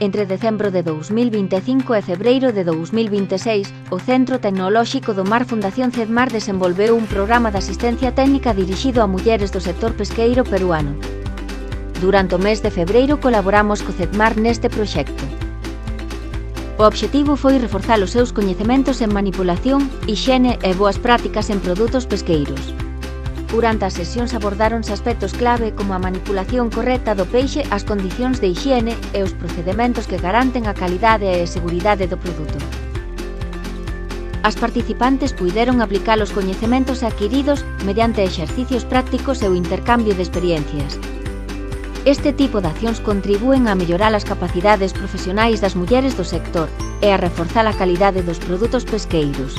Entre decembro de 2025 e febreiro de 2026, o Centro Tecnolóxico do Mar Fundación CEDMAR desenvolveu un programa de asistencia técnica dirixido a mulleres do sector pesqueiro peruano. Durante o mes de febreiro colaboramos co CEDMAR neste proxecto. O obxectivo foi reforzar os seus coñecementos en manipulación, hixiene e boas prácticas en produtos pesqueiros. Durante as sesións abordáronse aspectos clave como a manipulación correcta do peixe, as condicións de hixiene e os procedementos que garanten a calidade e a seguridade do produto. As participantes puideron aplicar os coñecementos adquiridos mediante exercicios prácticos e o intercambio de experiencias. Este tipo de accións contribúen a mellorar as capacidades profesionais das mulleres do sector e a reforzar a calidade dos produtos pesqueiros.